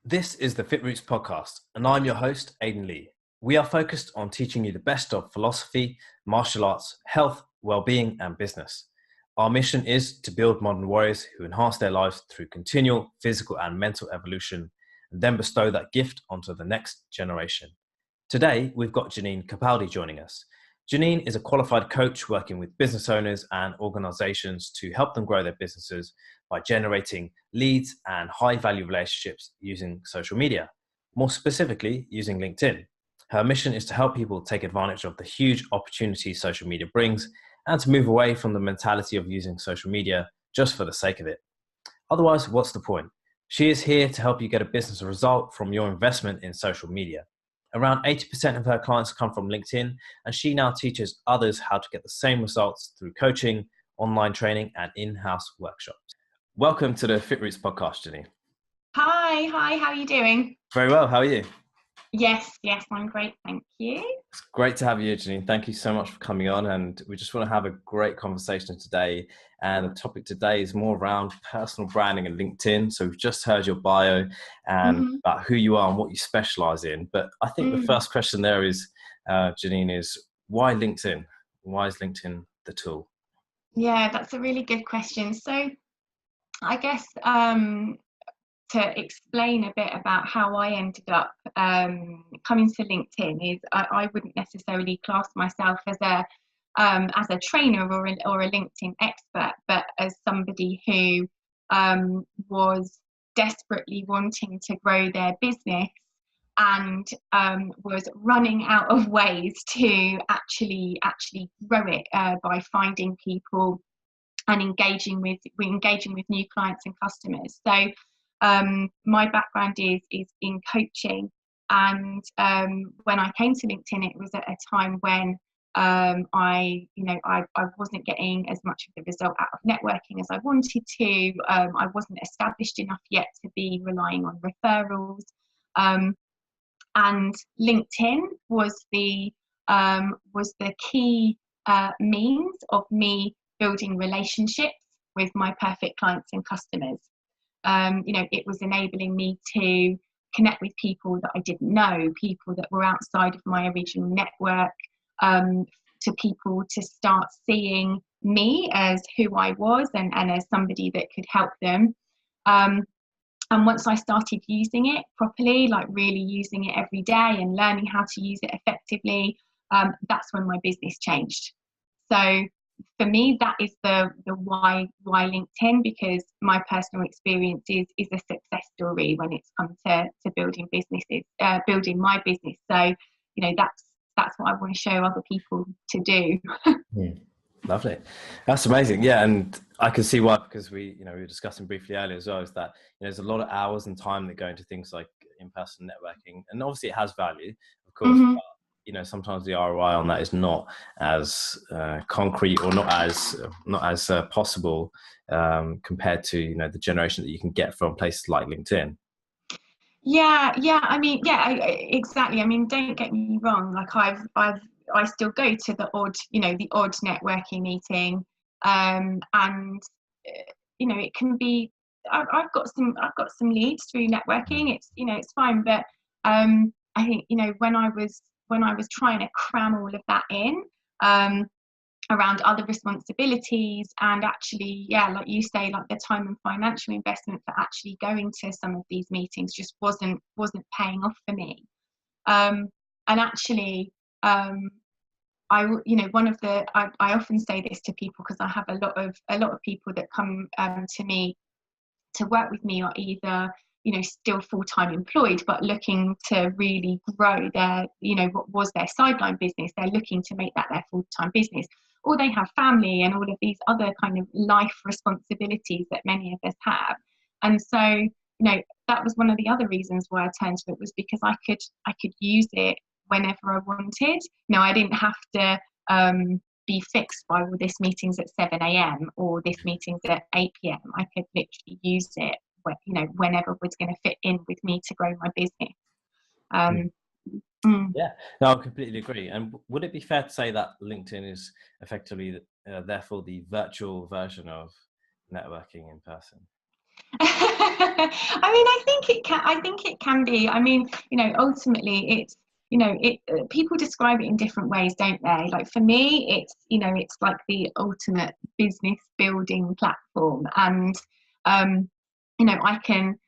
This is the FitRoots podcast, and I'm your host, Aidan Lee. We are focused on teaching you the best of philosophy, martial arts, health, well-being, and business. Our mission is to build modern warriors who enhance their lives through continual physical and mental evolution, and then bestow that gift onto the next generation. Today, we've got Janine Capaldi joining us. Janine is a qualified coach working with business owners and organizations to help them grow their businesses by generating leads and high-value relationships using social media, more specifically using LinkedIn. Her mission is to help people take advantage of the huge opportunities social media brings and to move away from the mentality of using social media just for the sake of it. Otherwise, what's the point? She is here to help you get a business result from your investment in social media. Around 80% of her clients come from LinkedIn, and she now teaches others how to get the same results through coaching, online training, and in-house workshops. Welcome to the FitRoots podcast, Janine. Hi, how are you doing? Very well, how are you? Yes, I'm great, thank you. It's great to have you, Janine. Thank you so much for coming on, and we just want to have a great conversation today. And the topic today is more around personal branding and LinkedIn. So we've just heard your bio and about who you are and what you specialize in. But I think the first question there is, Janine, is why LinkedIn? Why is LinkedIn the tool? Yeah, that's a really good question. So I guess to explain a bit about how I ended up coming to LinkedIn is I wouldn't necessarily class myself as a trainer or a LinkedIn expert, but as somebody who was desperately wanting to grow their business and was running out of ways to actually grow it by finding people and engaging with new clients and customers. So my background is in coaching, and when I came to LinkedIn, it was at a time when I wasn't getting as much of the result out of networking as I wanted to. I wasn't established enough yet to be relying on referrals, and LinkedIn was the key means of me building relationships with my perfect clients and customers. It was enabling me to connect with people that I didn't know, people that were outside of my original network, to people to start seeing me as who I was and as somebody that could help them. And once I started using it properly, like really using it every day and learning how to use it effectively, that's when my business changed. So for me, that is the why LinkedIn, because my personal experience is a success story when it's come to building businesses, building my business. So, that's what I want to show other people to do. Lovely. That's amazing. Yeah. And I can see why, because we were discussing briefly earlier as well, is that there's a lot of hours and time that go into things like in-person networking. And obviously it has value, of course, but sometimes the ROI on that is not as concrete or not as possible compared to, the generation that you can get from places like LinkedIn. Yeah. I mean, exactly. I mean, don't get me wrong. Like I still go to the odd networking meeting, and it can be. I've got some leads through networking. It's fine, but I think when I was trying to cram all of that in around other responsibilities, and actually, like you say, like the time and financial investment for actually going to some of these meetings just wasn't paying off for me. And actually, I often say this to people, because I have a lot of people that come to me to work with me are either still full-time employed but looking to really grow their what was their sideline business. They're looking to make that their full-time business, or they have family and all of these other kind of life responsibilities that many of us have. And so that was one of the other reasons why I turned to it, was because I could use it whenever I wanted. I didn't have to be fixed by, well, this meeting's at 7 a.m. or this meeting's at 8 p.m. I could literally use it whenever was going to fit in with me to grow my business. Yeah, no, I completely agree. And would it be fair to say that LinkedIn is effectively therefore the virtual version of networking in person? I mean, I think it can. I think it can be. I mean, ultimately, it's people describe it in different ways, don't they? Like for me, it's like the ultimate business building platform, and I can.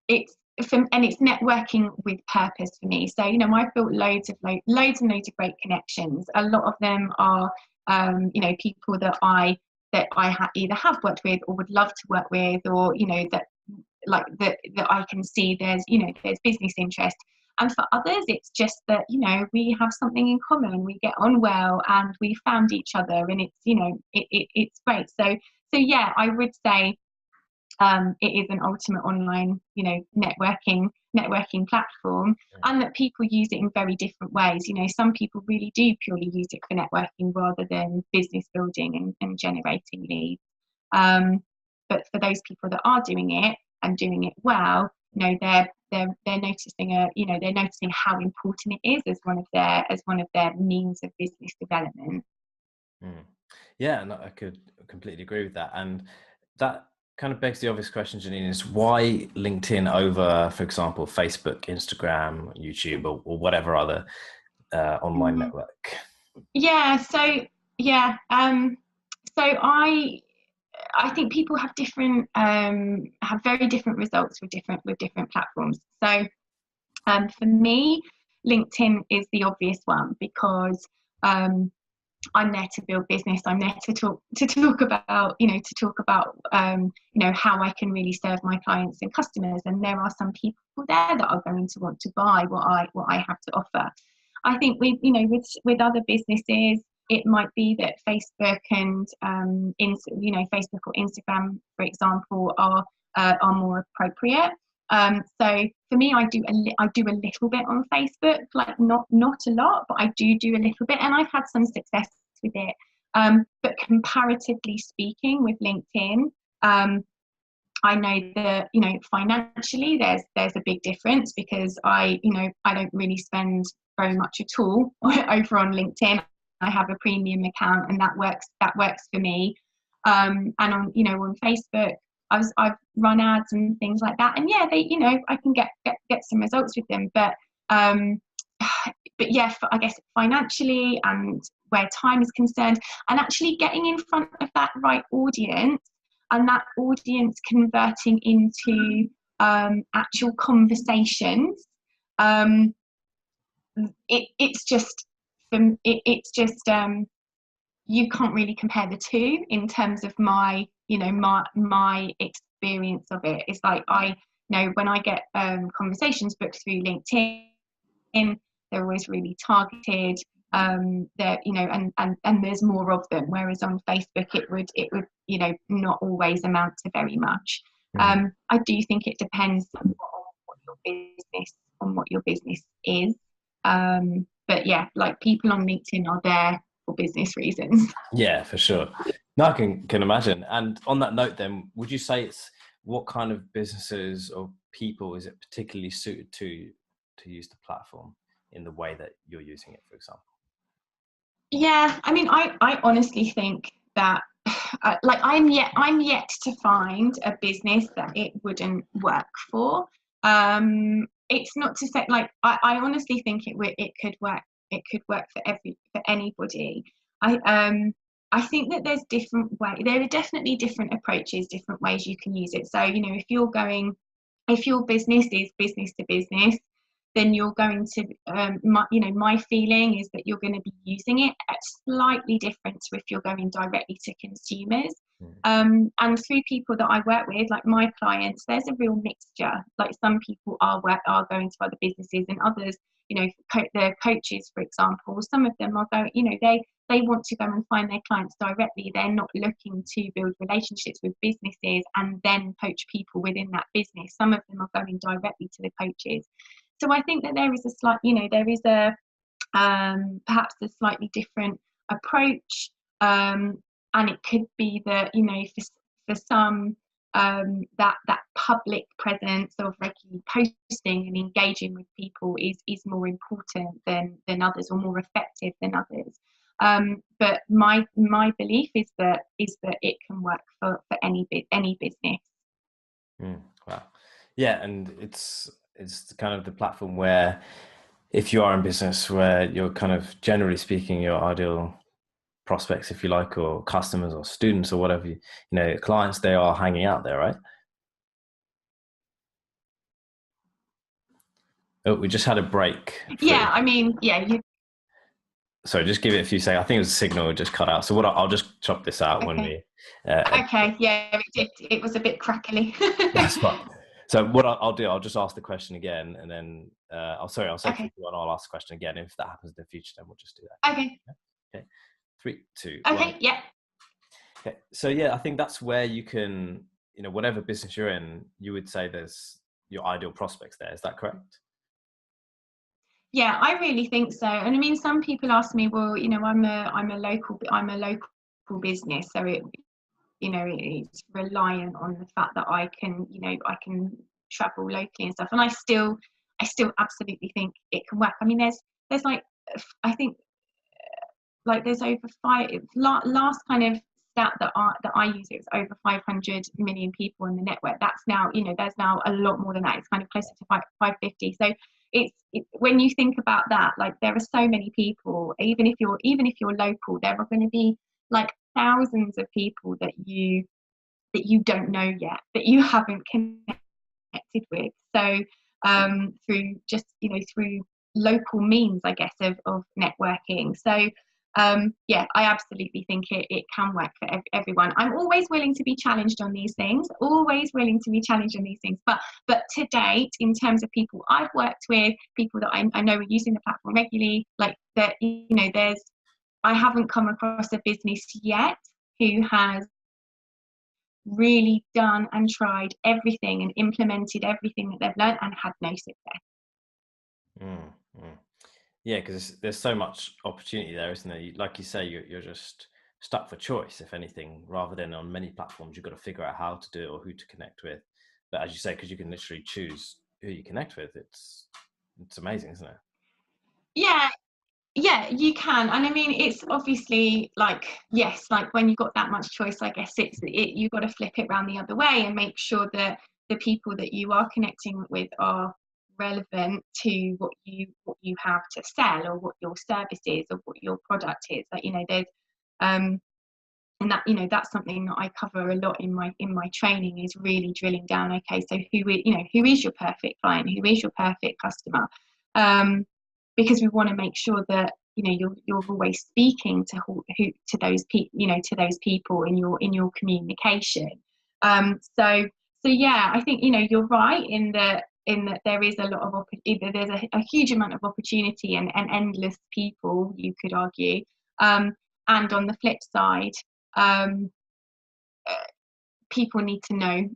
It's and it's networking with purpose for me. So I've built loads and loads of great connections. A lot of them are people that I either have worked with or would love to work with, or that I can see there's business interest. And for others, it's just that we have something in common, we get on well, and we found each other, and it's great. So yeah, I would say it is an ultimate online networking platform, and that people use it in very different ways. Some people really do purely use it for networking rather than business building and generating leads, but for those people that are doing it and doing it well, they're noticing they're noticing how important it is as one of their means of business development. Yeah, and I could completely agree with that. And that kind of begs the obvious question, Janine, is why LinkedIn over, for example, Facebook, Instagram, YouTube, or whatever other online network? Yeah. So yeah. So I think people have very different results with different platforms. So for me, LinkedIn is the obvious one because I'm there to build business. I'm there to talk about how I can really serve my clients and customers. And there are some people there that are going to want to buy what I have to offer. I think with other businesses, it might be that Facebook and Facebook or Instagram, for example, are more appropriate. So for me, I do a little bit on Facebook, like not a lot, but I do a little bit, and I've had some success with it. But comparatively speaking, with LinkedIn, I know that financially there's a big difference, because I don't really spend very much at all over on LinkedIn. I have a premium account, and that works for me. And on Facebook, I've run ads and things like that, and yeah, they I can get some results with them, but yeah, I guess financially and where time is concerned, and actually getting in front of that right audience, and that audience converting into actual conversations, it's just you can't really compare the two in terms of my experience of it. It's like I know when I get conversations booked through LinkedIn, they're always really targeted. They're and there's more of them, whereas on Facebook it would not always amount to very much. I do think it depends on what your business is, but yeah, like people on LinkedIn are there for business reasons. Yeah, for sure. No, I can imagine. And on that note, then, would you say it's what kind of businesses or people is it particularly suited to use the platform in the way that you're using it, for example? Yeah, I mean, I honestly think that like I'm yet to find a business that it wouldn't work for. It's not to say, like, I honestly think it could work for anybody. I think that there are definitely different approaches, different ways you can use it. So if your business is business to business, then you're going to my feeling is that you're going to be using it at slightly different to if you're going directly to consumers. And through people that I work with, like my clients, there's a real mixture. Like some people are going to other businesses, and others, the coaches, for example, some of them are going, they want to go and find their clients directly. They're not looking to build relationships with businesses and then coach people within that business. Some of them are going directly to the coaches. So I think that there is perhaps a slightly different approach, and it could be that for some that public presence of regularly posting and engaging with people is more important than others, or more effective than others. But my belief is that it can work for any business. Wow. Yeah, and it's kind of the platform where if you are in business where you're kind of generally speaking your ideal prospects, if you like, or customers or students or whatever, clients, they are hanging out there, right? Oh, we just had a break Yeah, for. I mean, yeah, you Sorry, just give it a few seconds. I think it was a signal just cut out. So I'll just chop this out when okay? we. Uh, Okay, yeah, it did. It was a bit crackly. that's fine. So what I'll do, I'll just ask the question again, and then I'll say three, Okay, two, one. I'll ask the question again. If that happens in the future, then we'll just do that again. okay, Okay, 3, 2, 1. okay, yeah. Okay. So yeah, I think that's where you can, whatever business you're in, you would say there's your ideal prospects there. Is that correct? Yeah, I really think so. And I mean, some people ask me, well, I'm a local business, so it's reliant on the fact that I can travel locally and stuff. And I still absolutely think it can work. I mean, there's like, I think like there's over last kind of stat that I use, it was over 500 million people in the network. That's now, there's now a lot more than that. It's kind of closer to 550. So when you think about that, like there are so many people, even if you're local, there are going to be like thousands of people that you don't know yet, that you haven't connected with. So through local means, I guess, of networking. So yeah, I absolutely think it can work for everyone. I'm always willing to be challenged on these things, but to date, in terms of people I've worked with, people that I know are using the platform regularly, like that, I haven't come across a business yet who has really done and tried everything and implemented everything that they've learned and had no success. Mm, mm. Yeah, because there's so much opportunity there, isn't there? Like you say, you're just stuck for choice, if anything, rather than on many platforms, you've got to figure out how to do it or who to connect with. But as you say, because you can literally choose who you connect with, it's amazing, isn't it? Yeah, yeah, you can. And I mean, it's obviously like, yes, like when you've got that much choice, I guess you've got to flip it around the other way and make sure that the people that you are connecting with are relevant to what you have to sell, or what your service is, or what your product is. Like, there's um and that's something that I cover a lot in my training, is really drilling down. Okay, so who is your perfect client, who is your perfect customer, because we want to make sure that you're always speaking to those people in your communication. So yeah, I think you're right in that there is a lot of there's a huge amount of opportunity and endless people, you could argue, and on the flip side, um, uh, people need to know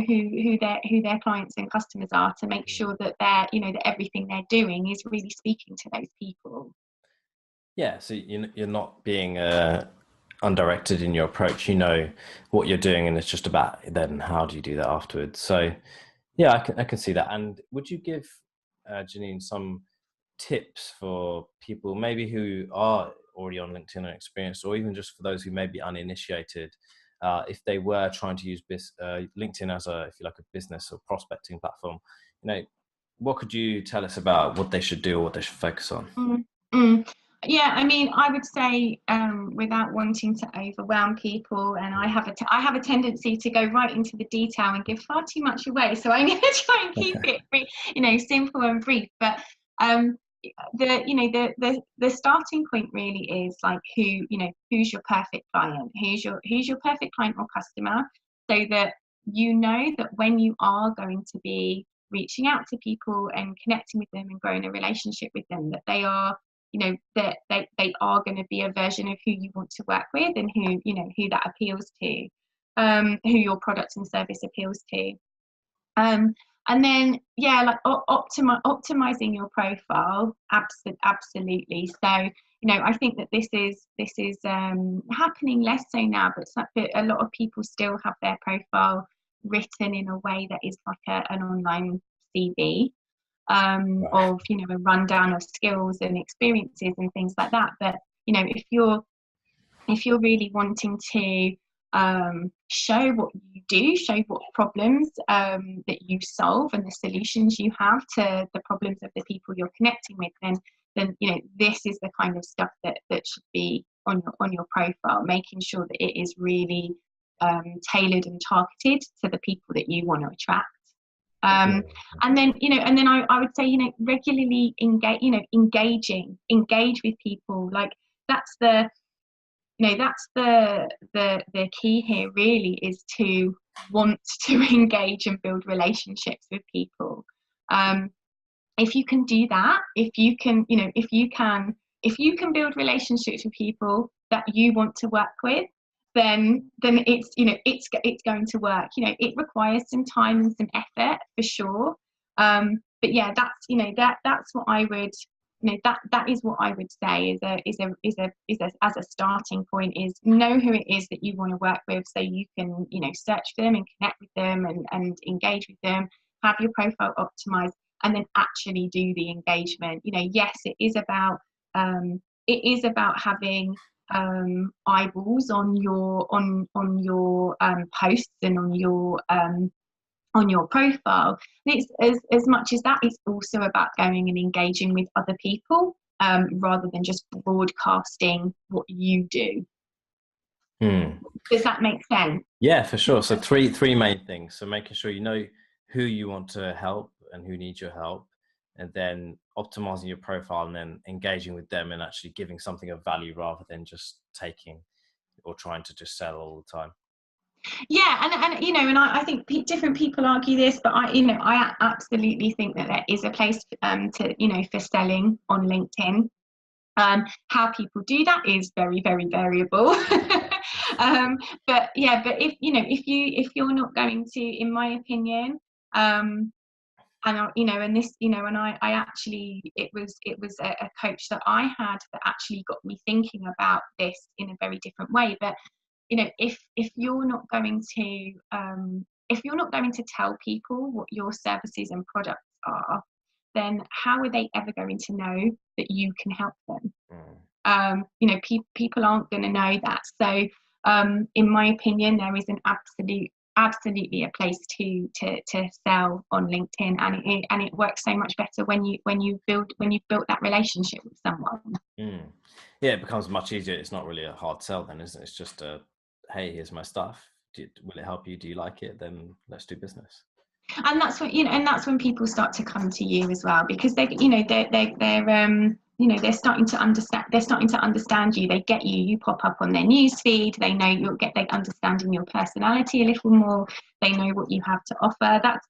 who their clients and customers are, to make sure that that everything they're doing is really speaking to those people. Yeah, so you're not being undirected in your approach. You know what you're doing, and it's just about then how do you do that afterwards. So yeah, I can see that. And would you give Janine some tips for people maybe who are already on LinkedIn and experienced, or even just for those who may be uninitiated, if they were trying to use LinkedIn as if you like, a business or prospecting platform, you know, what could you tell us about what they should do or what they should focus on? Mm, mm. Yeah, I mean, I would say, without wanting to overwhelm people, and I have a tendency to go right into the detail and give far too much away. So I'm going to try and keep it, simple and brief. But um, the starting point really is like, who's your perfect client, who's your perfect client or customer, so that that when you are going to be reaching out to people and connecting with them and growing a relationship with them, that they are that they are going to be a version of who you want to work with, and who that appeals to, who your product and service appeals to. And then, yeah, like optimizing your profile, absolutely. So I think that this is happening less so now, but a lot of people still have their profile written in a way that is like an online CV, Right. of a rundown of skills and experiences and things like that. But if you're really wanting to show what you do, show what problems that you solve and the solutions you have to the problems of the people you're connecting with, then this is the kind of stuff that should be on your profile, making sure that it is really tailored and targeted to the people that you want to attract. And then I would say regularly engage with people. Like that's the key here, really, is to want to engage and build relationships with people. If you can do that, if you can build relationships with people that you want to work with, then it's going to work. It requires some time and some effort for sure. But yeah, that's what I would, that is what I would say as a starting point, is know who it is that you want to work with, so you can search for them and connect with them and engage with them, have your profile optimized, and then actually do the engagement. Yes, it is about having eyeballs on your posts and on your profile. And it's as much as that, it's also about going and engaging with other people, rather than just broadcasting what you do. Does that make sense? Yeah, for sure. So three main things. So making sure you know who you want to help and who needs your help, and then optimizing your profile, and then engaging with them and actually giving something of value rather than just taking or trying to just sell all the time. Yeah, and I think different people argue this, but I absolutely think that there is a place for selling on LinkedIn. How people do that is very, very variable. But if you're not going to, in my opinion, I actually, it was a coach that I had that actually got me thinking about this in a very different way. But if you're not going to tell people what your services and products are, then how are they ever going to know that you can help them? People aren't going to know that. So in my opinion, there is an absolutely a place to sell on LinkedIn, and it works so much better when you've built that relationship with someone. Yeah, it becomes much easier. It's not really a hard sell then, isn't it? It's just hey, here's my stuff. Will it help you? Do you like it? Then let's do business. And that's when people start to come to you as well, because they're starting to understand you. They get you. You pop up on their news feed. They know they're understanding your personality a little more. They know what you have to offer. That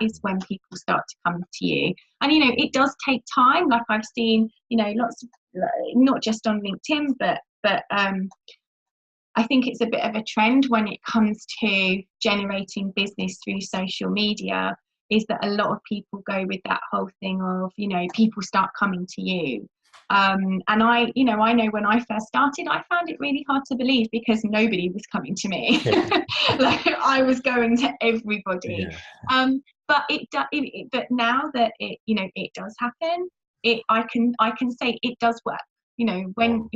is when people start to come to you. And it does take time. Like I've seen lots of, not just on LinkedIn, but I think it's a bit of a trend when it comes to generating business through social media, is that a lot of people go with that whole thing of, people start coming to you. And I know when I first started, I found it really hard to believe, because nobody was coming to me. Like I was going to everybody. Yeah. But now that it does happen, I can say it does work. When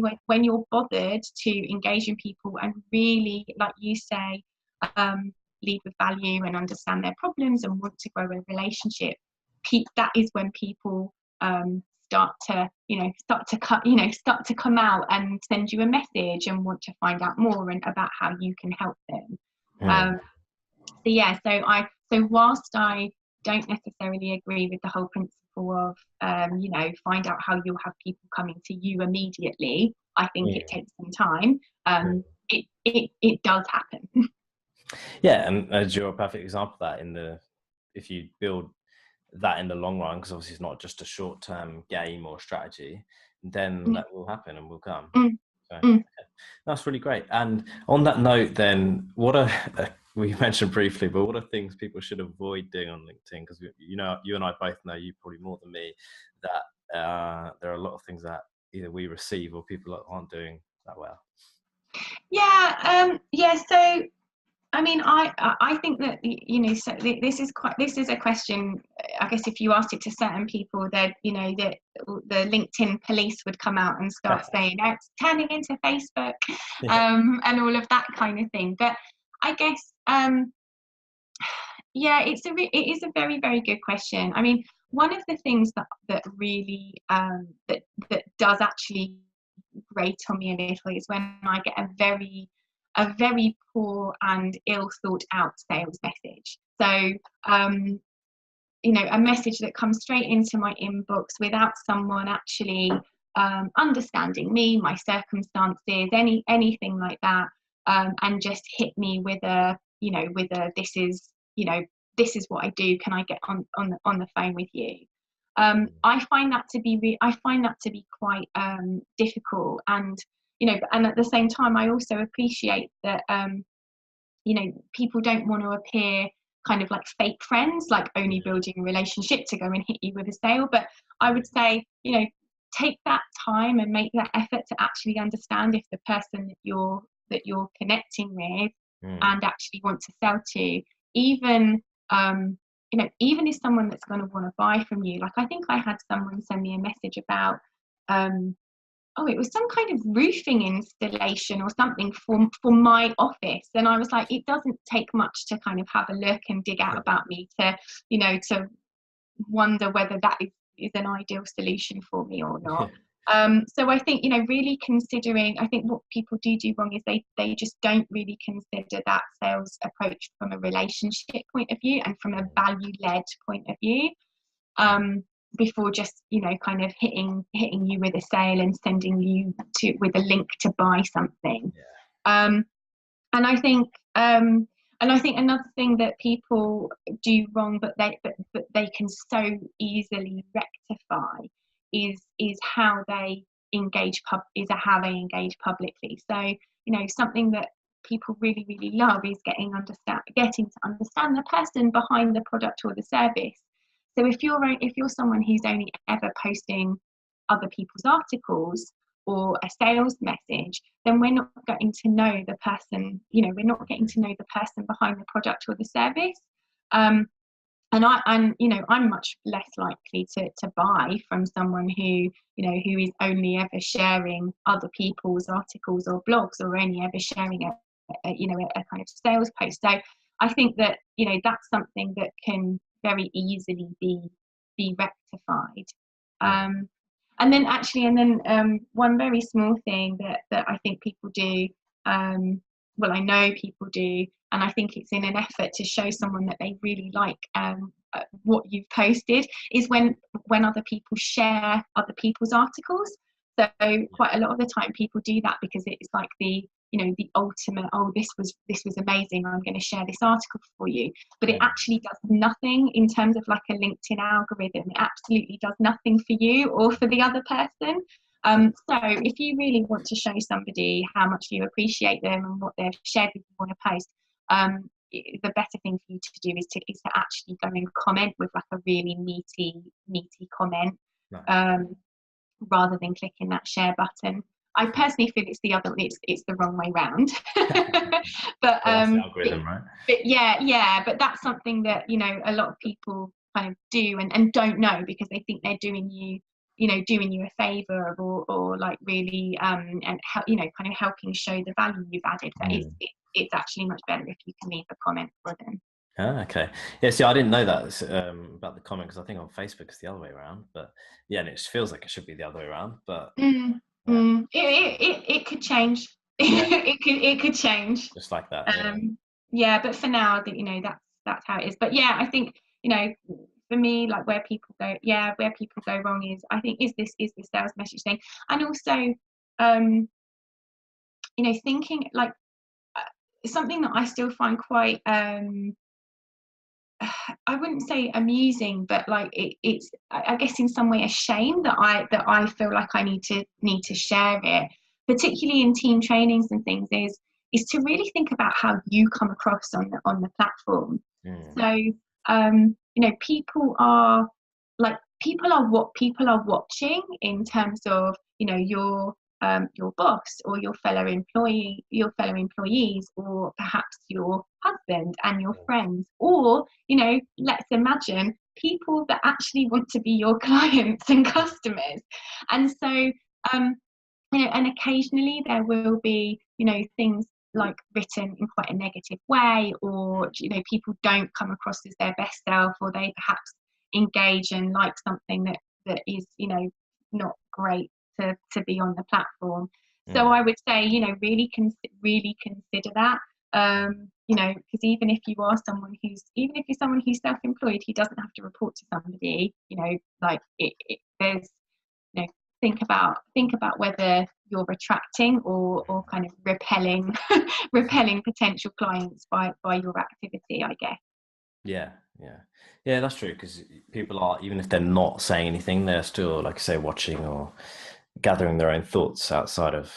you're bothered to engage in people and really, like you say, lead with value and understand their problems and want to grow a relationship, that is when people start to come out and send you a message and want to find out more and about how you can help them. So whilst I don't necessarily agree with the whole principle of find out how you'll have people coming to you immediately, I think it takes some time. It does happen. Yeah, and as you're a perfect example of that, if you build that in the long run, because obviously it's not just a short-term game or strategy, then that will happen and will come. So okay. That's really great. And on that note, then, we mentioned briefly, but what are things people should avoid doing on LinkedIn? Because you and I both know, you probably more than me, that there are a lot of things that either we receive or people aren't doing that well. So I mean, I think that, you know, so this is a question. I guess if you asked it to certain people, that, you know, that the LinkedIn police would come out and start saying, "Oh, it's turning into Facebook," and all of that kind of thing. But I guess, yeah, it is a very, very good question. I mean, one of the things that really that does actually grate on me a little is when I get a very poor and ill thought out sales message. So, you know, a message that comes straight into my inbox without someone actually understanding me, my circumstances, anything like that, and just hit me with a, you know, this is, you know, this is what I do. Can I get on the phone with you? I find that to be quite difficult, and, you know, and at the same time, I also appreciate that, you know, people don't want to appear kind of like fake friends, like only building a relationship to go and hit you with a sale. But I would say, you know, take that time and make that effort to actually understand if the person that you're connecting with and actually want to sell to, even, you know, even if someone that's going to want to buy from you. Like, I think I had someone send me a message about, oh, it was some kind of roofing installation or something for my office, and I was like, it doesn't take much to kind of have a look and dig out about me to, you know, to wonder whether that is an ideal solution for me or not. So I think, you know, really considering, I think what people do wrong is they just don't really consider that sales approach from a relationship point of view and from a value-led point of view, before just, you know, kind of hitting you with a sale and sending you with a link to buy something. And I think another thing that people do wrong, but they can so easily rectify, is how they engage publicly. So, you know, something that people really, really love is getting to understand the person behind the product or the service. So if you're someone who's only ever posting other people's articles or a sales message, then we're not getting to know the person. You know, we're not getting to know the person behind the product or the service. And you know, I'm much less likely to buy from someone who is only ever sharing other people's articles or blogs, or only ever sharing a kind of sales post. So I think that, you know, that's something that can very easily be rectified. And then one very small thing that I think people do, well, I know people do, and I think it's in an effort to show someone that they really like what you've posted, is when other people share other people's articles. So quite a lot of the time people do that because it's like the ultimate, oh, this was amazing, I'm going to share this article for you. But it actually does nothing in terms of like a LinkedIn algorithm. It absolutely does nothing for you or for the other person. So if you really want to show somebody how much you appreciate them and what they've shared with you on a post, the better thing for you to do is to actually go and comment with like a really meaty comment, rather than clicking that share button. I personally feel it's the wrong way round. But that's the algorithm, right? But but that's something that, you know, a lot of people kind of do and don't know, because they think they're doing you a favor, or like really and you know, kind of helping show the value you've added. But it's actually much better if you can leave a comment for them. Okay. Yeah, see, I didn't know that about the comment, because I think on Facebook it's the other way around. But yeah, and it feels like it should be the other way around. But It could change. Yeah. it could change. Just like that. But for now, you know, that's how it is. But yeah, I think, you know, for me, like where people go wrong is, I think, is this sales message thing. And also, you know, thinking like something that I still find quite I wouldn't say amusing, but like it's I guess in some way a shame that I feel like I need to share it, particularly in team trainings and things, is to really think about how you come across on the platform. So you know, people are what people are watching in terms of, you know, your boss or your fellow employees, or perhaps your husband and your friends, or, you know, let's imagine people that actually want to be your clients and customers. And so, you know, and occasionally there will be, you know, things like written in quite a negative way, or, you know, people don't come across as their best self, or they perhaps engage and like something that is, you know, not great to be on the platform. So I would say, you know, really consider that. You know, because even if you're someone who's self-employed, he doesn't have to report to somebody, you know, like there's, you know, think about whether you're attracting or kind of repelling potential clients by your activity, I guess. Yeah, that's true, because people are, even if they're not saying anything, they're still, like you say, watching or gathering their own thoughts outside of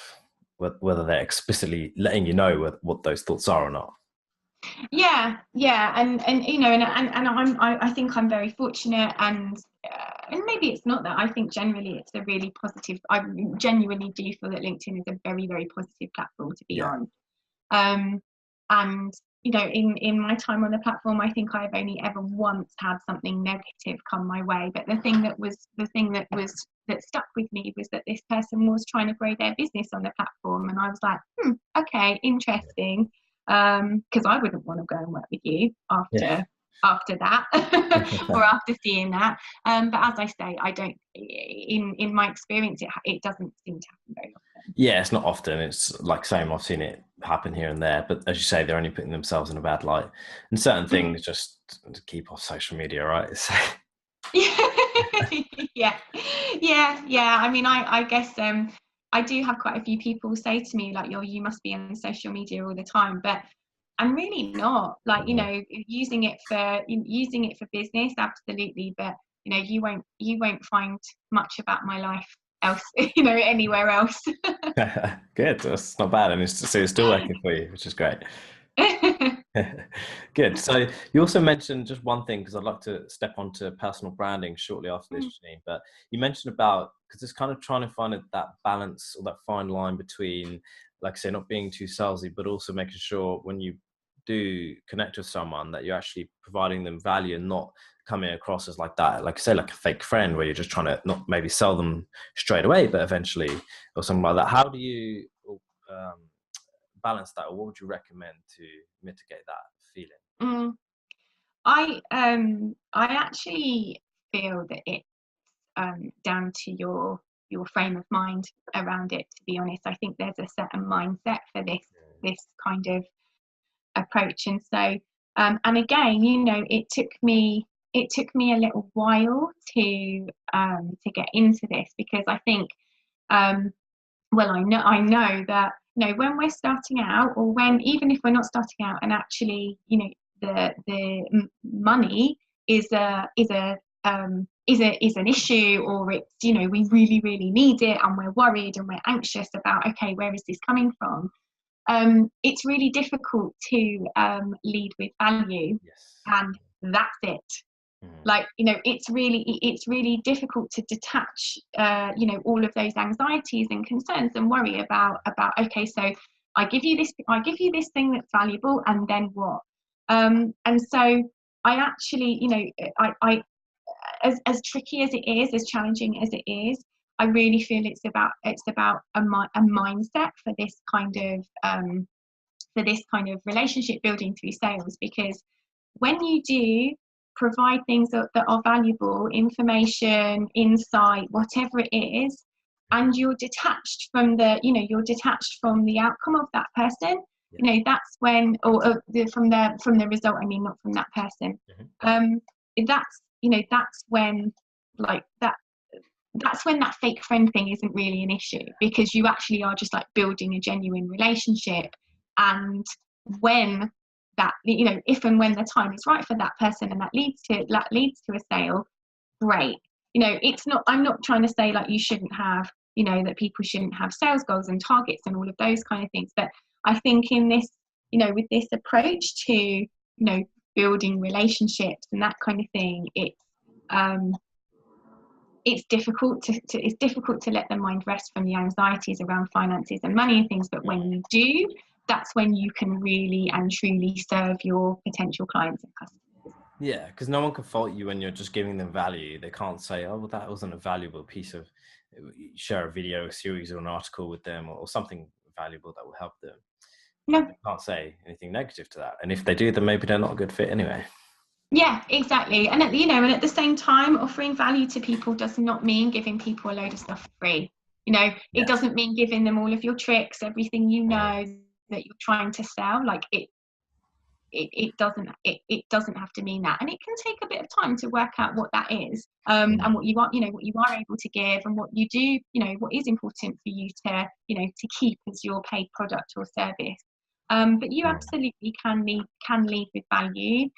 whether they're explicitly letting you know what those thoughts are or not. Yeah, and you know, and I think I'm very fortunate, and maybe it's not that. I think generally it's a really positive. I genuinely do feel that LinkedIn is a very, very positive platform to be on. And you know, in my time on the platform, I think I've only ever once had something negative come my way. But the thing that stuck with me was that this person was trying to grow their business on the platform, and I was like, okay, interesting. Because I wouldn't want to go and work with you after that or after seeing that. But as I say, I don't. In my experience, it doesn't seem to happen very often. Yeah, it's not often. It's like same. I've seen it happen here and there, but as you say, they're only putting themselves in a bad light. And certain things just to keep off social media, right? So. yeah. I mean, I guess I do have quite a few people say to me like, you must be on social media all the time, but I'm really not. Like, you know, using it for business, absolutely, but you know, you won't find much about my life else, you know, anywhere else. Good, that's not bad. And it's still working for you, which is great. Good. So you also mentioned just one thing, because I'd like to step onto personal branding shortly after this, Janine, but you mentioned about, because it's kind of trying to find that balance or that fine line between, like I say, not being too salesy, but also making sure when you do connect with someone that you're actually providing them value and not coming across as like that, like I say, like a fake friend where you're just trying to not maybe sell them straight away, but eventually, or something like that. How do you balance that, or what would you recommend to mitigate that feeling? I actually feel that it's down to your frame of mind around it, to be honest. I think there's a certain mindset for this kind of approach, and so and again, you know, it took me a little while to get into this, because I think well, I know that, you know, when we're starting out, or when, even if we're not starting out, and actually, you know, the money is an issue, or it's, you know, we really, really need it, and we're worried and we're anxious about, okay, where is this coming from? It's really difficult to lead with value, and that's it. Like, you know, it's really difficult to detach, you know, all of those anxieties and concerns and worry about, okay, so I give you this thing that's valuable, and then what? And so I actually, you know, I as tricky as it is, as challenging as it is, I really feel it's about a mindset for this kind of relationship building through sales, because when you do provide things that are valuable, information, insight, whatever it is, and you're detached from the outcome of that person, you know, that's when, from the result, I mean, not from that person. That's when, like, that's when that fake friend thing isn't really an issue, because you actually are just like building a genuine relationship. And when that, you know, if and when the time is right for that person, and that leads to a sale, great. You know, I'm not trying to say like you shouldn't have, you know, that people shouldn't have sales goals and targets and all of those kind of things, but I think in this, you know, with this approach to, you know, building relationships and that kind of thing, it's it's difficult to let the mind rest from the anxieties around finances and money and things. But when you do, that's when you can really and truly serve your potential clients and customers. Yeah, because no one can fault you when you're just giving them value. They can't say, oh, well, that wasn't a valuable piece of, share a video, a series, or an article with them, or something valuable that will help them. No. They can't say anything negative to that. And if they do, then maybe they're not a good fit anyway. Yeah, exactly. And at the same time, offering value to people does not mean giving people a load of stuff for free. It doesn't mean giving them all of your tricks, everything that you're trying to sell. Like it doesn't have to mean that, and it can take a bit of time to work out what that is, and what you are able to give, and what you do, what is important for you to keep as your paid product or service. But you absolutely can lead with value,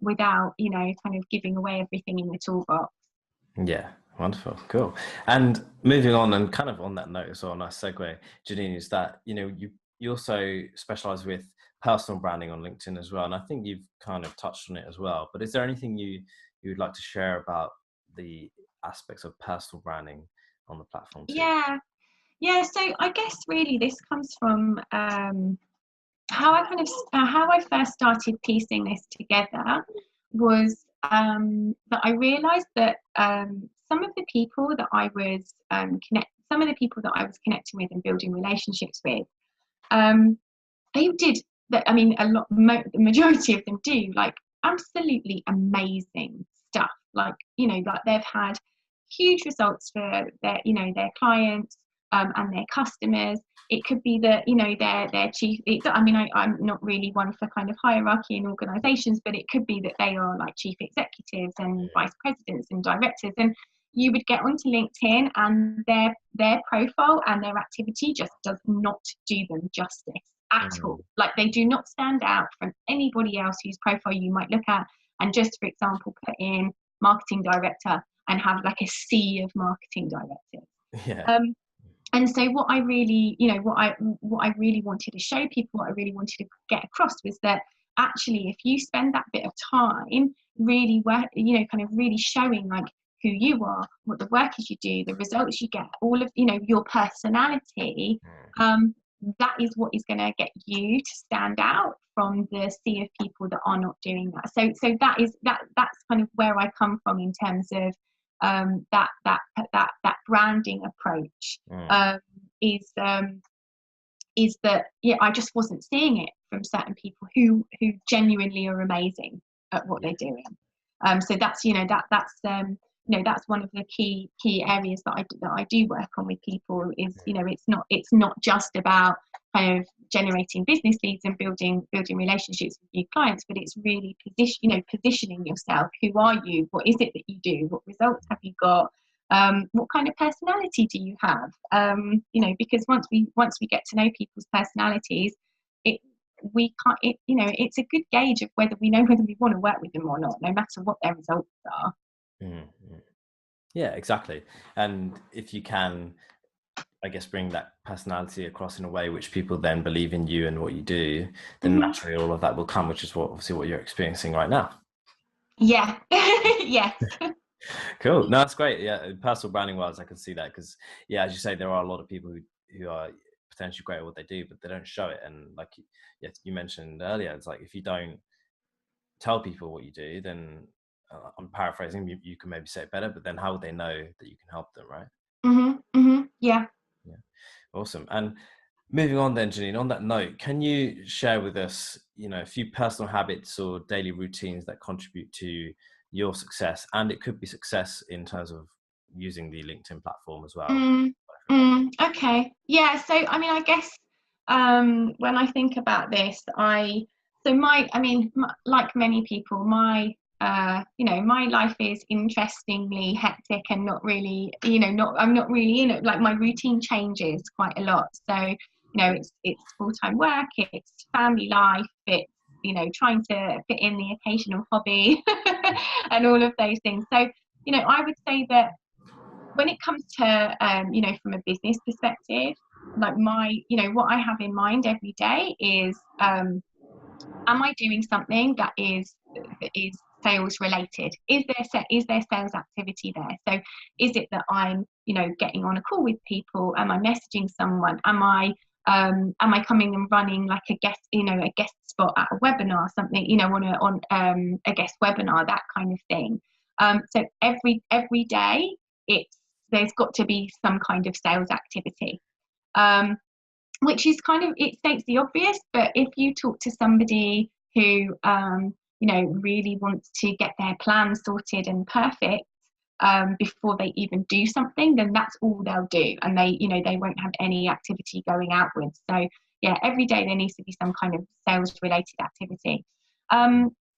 without kind of giving away everything in the toolbox. Yeah, wonderful, cool. And moving on, and kind of on that note as well, a nice segue, Janine, is that you also specialize with personal branding on LinkedIn as well, and I think you've kind of touched on it as well. But is there anything you would like to share about the aspects of personal branding on the platform too? Yeah. So I guess really this comes from how I first started piecing this together was that I realised that some of the people that I was connecting with and building relationships with, they did that. I mean, the majority of them do like absolutely amazing stuff. Like they've had huge results for their clients and their customers. It could be that their chief. I'm not really one for kind of hierarchy in organisations, but it could be that they are like chief executives and vice presidents and directors, and you would get onto LinkedIn and their profile and their activity just does not do them justice at all. Like they do not stand out from anybody else whose profile you might look at and just, for example, put in marketing director and have like a sea of marketing directors. And so what I really wanted to show people, what I really wanted to get across was that actually, if you spend that bit of time really kind of really showing like who you are, what the work is you do, the results you get, all of your personality, that is what is going to get you to stand out from the sea of people that are not doing that. So that's kind of where I come from in terms of that branding approach. Is that I just wasn't seeing it from certain people who genuinely are amazing at what they're doing. So that's that's one of the key areas that I do work on with people. Is it's not just about kind of generating business leads and building relationships with your clients, but it's really positioning yourself. Who are you? What is it that you do? What results have you got? What kind of personality do you have? Because once we get to know people's personalities, it's a good gauge of whether we want to work with them or not, no matter what their results are. Yeah, exactly. And if you can, I guess, bring that personality across in a way which people then believe in you and what you do, then naturally all of that will come, which is what you're experiencing right now. Yeah. Yes. Cool. No, that's great. Yeah, personal branding wise, I can see that because, as you say, there are a lot of people who are potentially great at what they do, but they don't show it. And like you mentioned earlier, it's like if you don't tell people what you do, then I'm paraphrasing. You can maybe say it better, but then how would they know that you can help them, right? Yeah. Awesome. And moving on then, Janine, on that note, can you share with us, a few personal habits or daily routines that contribute to your success? And it could be success in terms of using the LinkedIn platform as well. Okay. Yeah. So, I guess when I think about this, like many people, my life is interestingly hectic and not really, I'm not really in it. Like my routine changes quite a lot. So, it's full-time work, it's family life, it's, trying to fit in the occasional hobby and all of those things. So, I would say that when it comes to, from a business perspective, like what I have in mind every day is, am I doing something that is sales related? Is there sales activity there? So is it that I'm, getting on a call with people? Am I messaging someone? Am I coming and running like a guest spot at a webinar, something, on a guest webinar, that kind of thing. So every day there's got to be some kind of sales activity, which is it states the obvious, but if you talk to somebody who really wants to get their plan sorted and perfect before they even do something, then that's all they'll do, and they won't have any activity going outwards. So yeah, every day there needs to be some kind of sales related activity.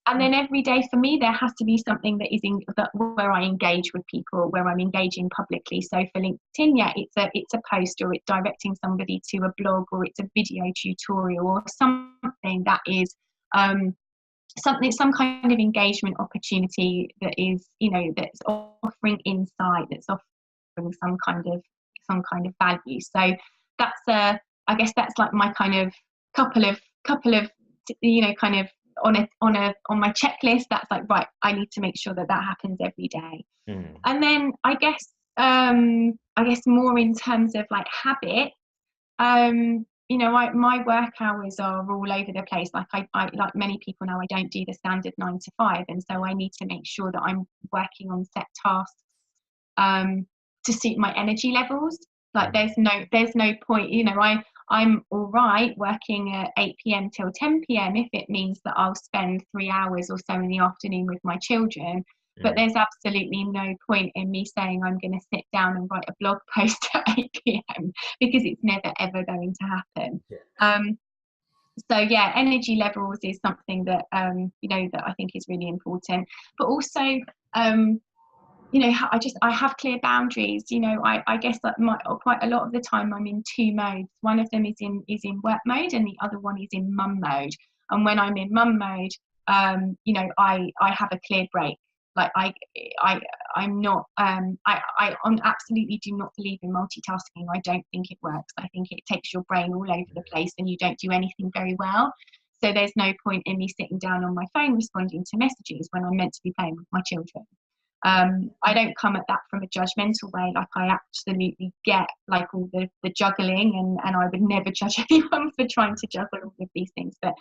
And then every day for me, there has to be something where I engage with people, where I'm engaging publicly. So for LinkedIn, yeah, it's a post, or it's directing somebody to a blog, or it's a video tutorial, or something that is some kind of engagement opportunity that is, that's offering insight, that's offering some kind of value. So that's I guess that's like my kind of couple of kind of on my checklist. That's like, right, I need to make sure that happens every day. And then I guess more in terms of like habit, my work hours are all over the place. Like I like many people now, I don't do the standard 9 to 5, and so I need to make sure that I'm working on set tasks to suit my energy levels. Like there's no point, I'm all right working at 8 p.m. till 10 p.m. if it means that I'll spend 3 hours or so in the afternoon with my children. But there's absolutely no point in me saying I'm going to sit down and write a blog post at 8 p.m. because it's never, ever going to happen. Yeah. So yeah, energy levels is something that, that I think is really important. But also, I have clear boundaries. I guess that quite a lot of the time I'm in two modes. One of them is in work mode, and the other one is in mum mode. And when I'm in mum mode, I have a clear break. Like I'm not, I absolutely do not believe in multitasking. I don't think it works. I think it takes your brain all over the place and you don't do anything very well. So there's no point in me sitting down on my phone responding to messages when I'm meant to be playing with my children. I don't come at that from a judgmental way. Like I absolutely get like all the juggling, and I would never judge anyone for trying to juggle all of these things. But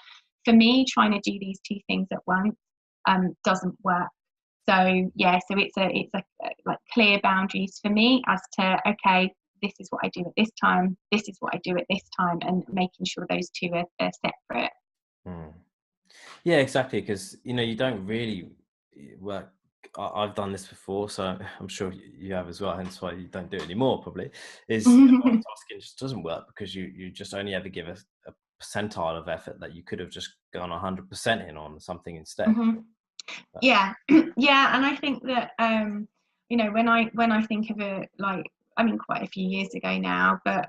for me, trying to do these two things at once doesn't work. So yeah, so it's a like clear boundaries for me as to, okay, this is what I do at this time, this is what I do at this time, and making sure those two are separate. Yeah, exactly, because you don't really work. I've done this before, so I'm sure you have as well, hence why you don't do it anymore probably, is multitasking just doesn't work, because you just only ever give a percentile of effort that you could have just gone 100% in on something instead. Yeah. Yeah, and I think that when I think of it, like, I mean, quite a few years ago now, but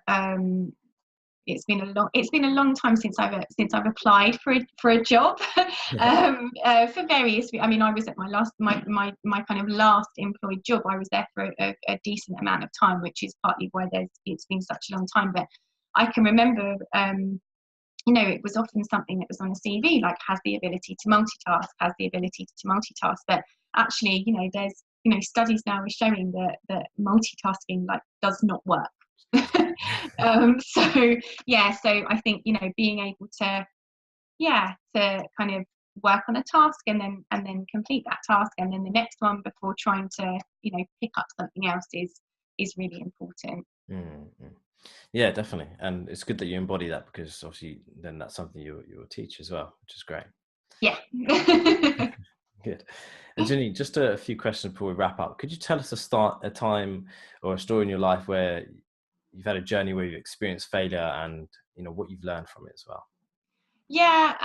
it's been a long time since I've applied for a job. For various, I mean, I was at my kind of last employed job. I was there for a decent amount of time, which is partly why it's been such a long time. But I can remember it was often something that was on a CV, like has the ability to multitask, but actually, there's studies now are showing that multitasking like does not work. So I think being able to kind of work on a task and then complete that task and then the next one before trying to pick up something else is really important. Yeah, definitely, and it's good that you embody that, because obviously then that's something you'll teach as well, which is great. Yeah. Good. And Janine, just a few questions before we wrap up. Could you tell us a time or a story in your life where you've had a journey where you've experienced failure and what you've learned from it as well? Yeah.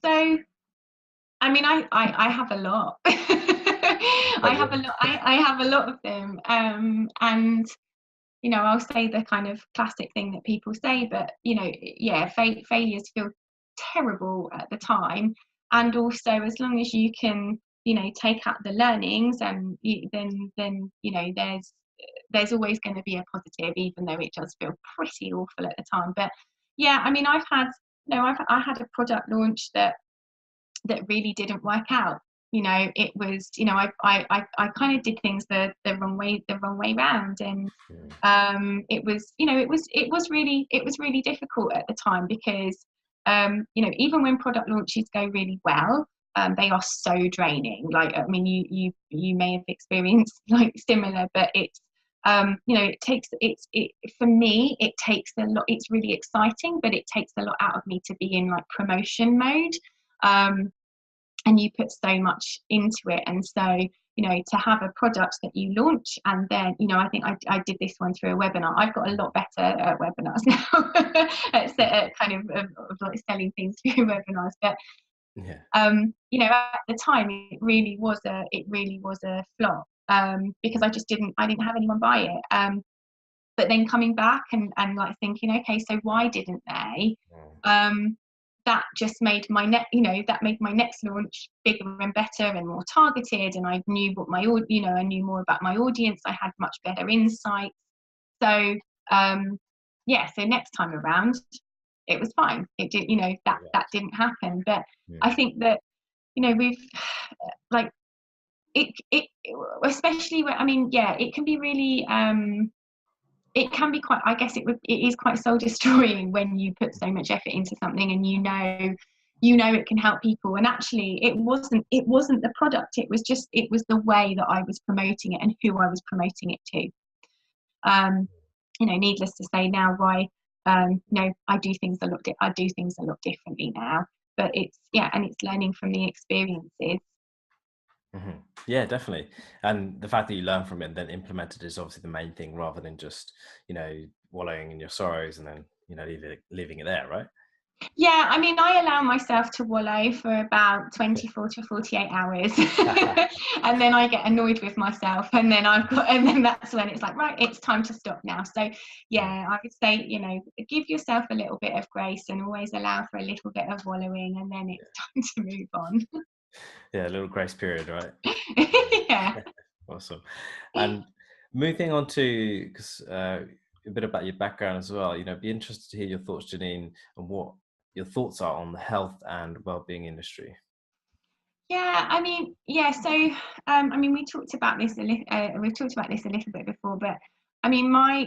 So I mean, I have a lot. I have a lot of them. And I'll say the kind of classic thing that people say, but failures feel terrible at the time, and also as long as you can take out the learnings, and then there's always going to be a positive, even though it does feel pretty awful at the time. But yeah, I mean, I had a product launch that really didn't work out, you know, it was, you know, I kind of did things the wrong way round. And it was, you know, it was really difficult at the time, because you know, even when product launches go really well, they are so draining. Like, I mean, you may have experienced like similar, but it's you know, for me, it takes a lot. It's really exciting, but it takes a lot out of me to be in like promotion mode. And you put so much into it. And so, you know, to have a product that you launch, and then, you know, I think I did this one through a webinar. I've got a lot better at webinars now, at kind of like selling things through webinars. But you know, at the time, it really was a flop, because I didn't have anyone buy it. But then coming back and like thinking, okay, so why didn't they? That just made my next launch bigger and better and more targeted, and I knew what I knew more about my audience. I had much better insights. So so next time around it was fine. It did, you know, that didn't happen. But I think that, you know, we've like it especially when, I mean, it can be really it can be quite, I guess it is quite soul destroying when you put so much effort into something and you know it can help people, and actually it wasn't the product, it was the way that I was promoting it and who I was promoting it to. You know, needless to say now, I do things a lot differently now, but it's learning from the experiences. Yeah, definitely. And the fact that you learn from it and then implement it is obviously the main thing, rather than just, you know, wallowing in your sorrows and then, you know, leaving it there, right? Yeah, I mean, I allow myself to wallow for about 24 to 48 hours, and then I get annoyed with myself, and then that's when it's like, right, it's time to stop now. So yeah, I would say, you know, give yourself a little bit of grace and always allow for a little bit of wallowing, and then it's time to move on. Yeah, a little grace period, right? Yeah. Awesome. And moving on to, because a bit about your background as well, you know, be interested to hear your thoughts, Janine, and what your thoughts are on the health and well-being industry. Yeah, I mean, so I mean, we've talked about this a little bit before, but I mean, my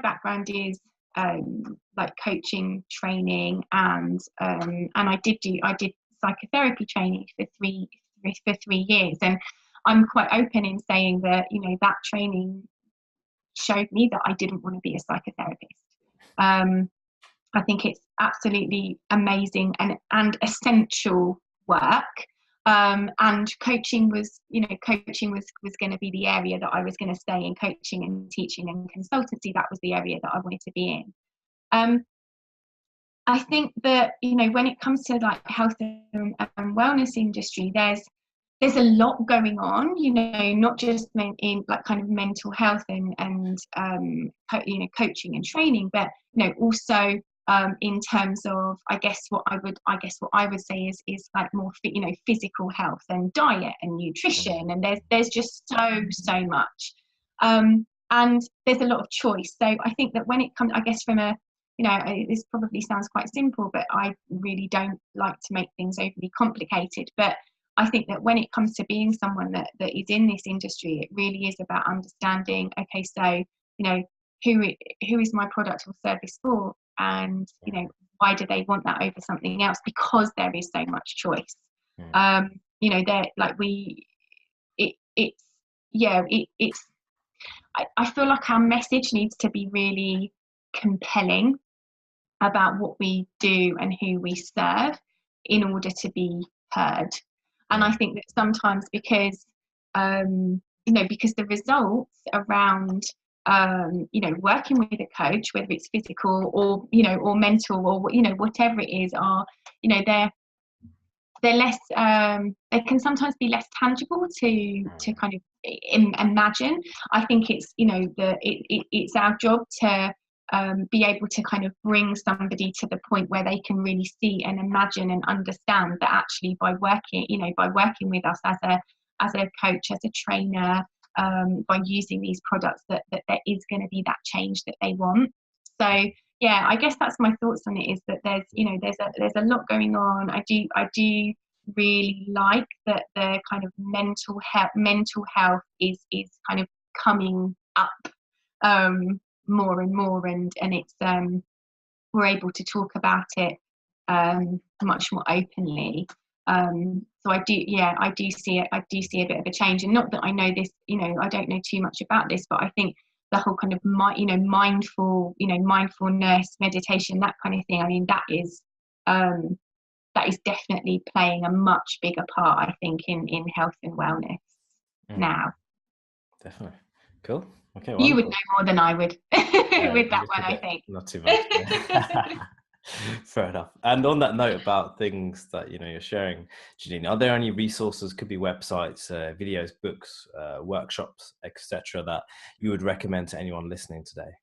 background is like coaching, training, and I did psychotherapy training for 3 years, and I'm quite open in saying that, you know, that training showed me that I didn't want to be a psychotherapist. I think it's absolutely amazing and essential work. And coaching was going to be the area that I was going to stay in. Coaching and teaching and consultancy, that was the area that I wanted to be in. I think that, you know, when it comes to like health and wellness industry, there's a lot going on, you know, not just in like kind of mental health and you know, coaching and training, but, you know, also in terms of, I guess what I would say is like more you know, physical health and diet and nutrition, and there's just so much, and there's a lot of choice. So I think that when it comes, I guess from a, you know, this probably sounds quite simple, but I really don't like to make things overly complicated. But I think that when it comes to being someone that is in this industry, it really is about understanding, okay, so, you know, who is my product or service for? And, you know, why do they want that over something else? Because there is so much choice. You know, I feel like our message needs to be really compelling about what we do and who we serve in order to be heard. And I think that sometimes because you know, because the results around you know, working with a coach, whether it's physical or, you know, or mental or, you know, whatever it is, are, you know, they're less they can sometimes be less tangible to kind of imagine. I think it's, you know, it's our job to be able to kind of bring somebody to the point where they can really see and imagine and understand that actually by working with us as a coach, as a trainer, by using these products, that there is going to be that change that they want. So yeah, I guess that's my thoughts on it, is that there's, you know, there's a lot going on. I do really like that the kind of mental health is kind of coming up more and more, and it's we're able to talk about it much more openly. So I do see it. I do see a bit of a change, and not that I know this, I don't know too much about this, but I think the whole kind of mindfulness, meditation, that kind of thing. I mean, that is definitely playing a much bigger part, I think, in health and wellness now. Definitely. Cool. Okay. You would Wonderful. know more than I would with that one, I think. Not too much. Fair enough. And on that note about things that you're sharing, Janine, are there any resources, could be websites, videos, books, workshops, etc., that you would recommend to anyone listening today?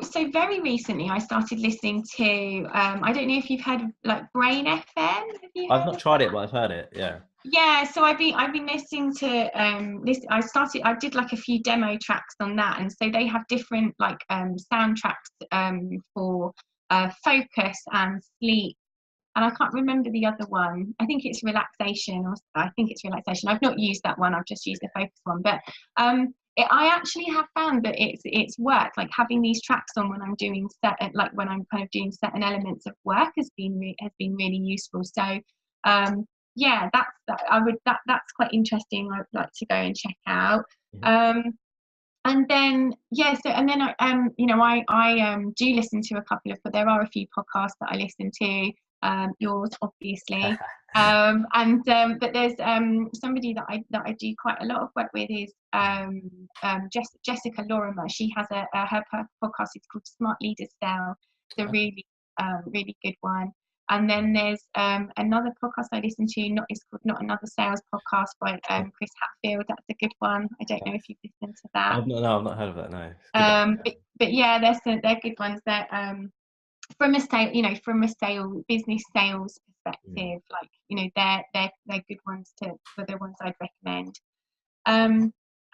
So very recently I started listening to I don't know if you've heard of like Brain FM. Have you heard I've not tried it, but I've heard it. Yeah, so I've been listening to this. I did like a few demo tracks on that, and so they have different like soundtracks for focus and sleep, and I can't remember the other one. I think it's relaxation, I've not used that one. I've just used the focus one, but I actually have found that it's worked. Like having these tracks on when I'm doing when I'm kind of doing certain elements of work has been really useful. So that's quite interesting. I'd like to go and check out. And then I do listen to a couple of, but there are a few podcasts that I listen to. Yours, obviously. But there's somebody that I do quite a lot of work with is Jessica Lorimer. She has her podcast is called Smart Leaders Style. It's a really good one. And then there's another podcast I listen to. It's called Not Another Sales Podcast by Chris Hatfield. That's a good one. I don't know if you've listened to that. No, I've not heard of that. No. But yeah, they're good ones. They're from a business sales perspective. They're good ones for the ones I'd recommend.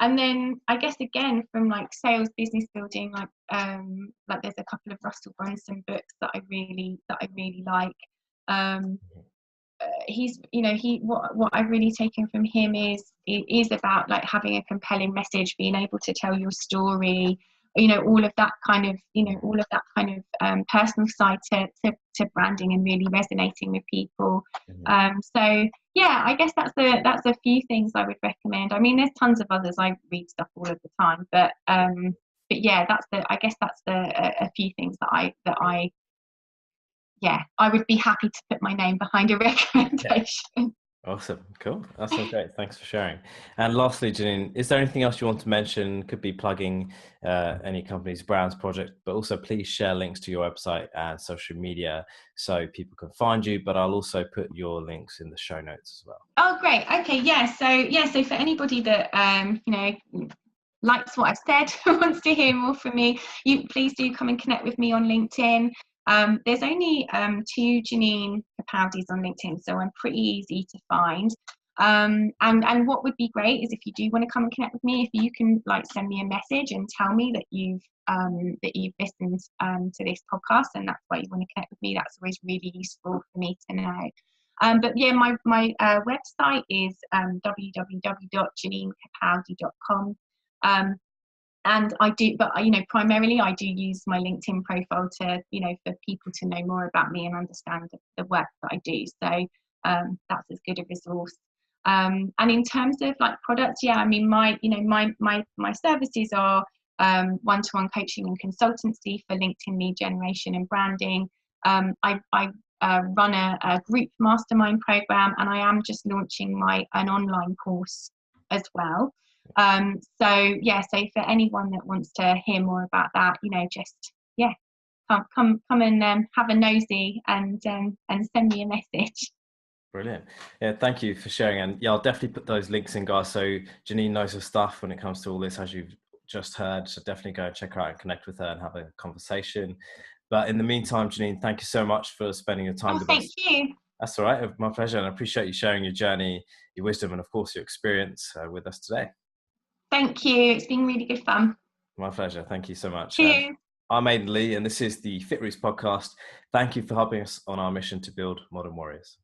And then I guess again from like sales, business building, like there's a couple of Russell Brunson books that I really like. What I've really taken from him is about like having a compelling message, being able to tell your story, all of that kind of personal side to branding and really resonating with people. So yeah, I guess that's a few things I would recommend. I mean, there's tons of others. I read stuff all of the time, but yeah, that's a few things that I would be happy to put my name behind a recommendation. Awesome. Cool. That sounds great. Thanks for sharing. And lastly, Janine, is there anything else you want to mention? Could be plugging any company's brands, project, but also please share links to your website and social media so people can find you, but I'll also put your links in the show notes as well. Oh, great. Okay. So for anybody that, likes what I've said, wants to hear more from me, please do come and connect with me on LinkedIn. There's only 2 Janine Capaldis on LinkedIn, so I'm pretty easy to find. And what would be great is if you do want to come and connect with me, if you can like send me a message and tell me that you've listened to this podcast and that's why you want to connect with me. That's always really useful for me to know. But yeah, my website is www.janinecapaldi.com. And I do, but primarily I do use my LinkedIn profile to, for people to know more about me and understand the work that I do. So that's as good a resource. And in terms of like products, yeah, I mean, my services are one-to-one coaching and consultancy for LinkedIn lead generation and branding. I run a group mastermind program, and I am just launching an online course as well. So for anyone that wants to hear more about that, come and have a nosy and send me a message. Brilliant. Yeah, thank you for sharing. And yeah, I'll definitely put those links in, guys. So Janine knows her stuff when it comes to all this, as you've just heard. So definitely go and check her out and connect with her and have a conversation. But in the meantime, Janine, thank you so much for spending your time with us. Thank you. That's all right. My pleasure. And I appreciate you sharing your journey, your wisdom, and of course, your experience with us today. Thank you. It's been really good fun. My pleasure. Thank you so much. Cheers. I'm Aidan Lee, and this is the FitRoots podcast. Thank you for helping us on our mission to build modern warriors.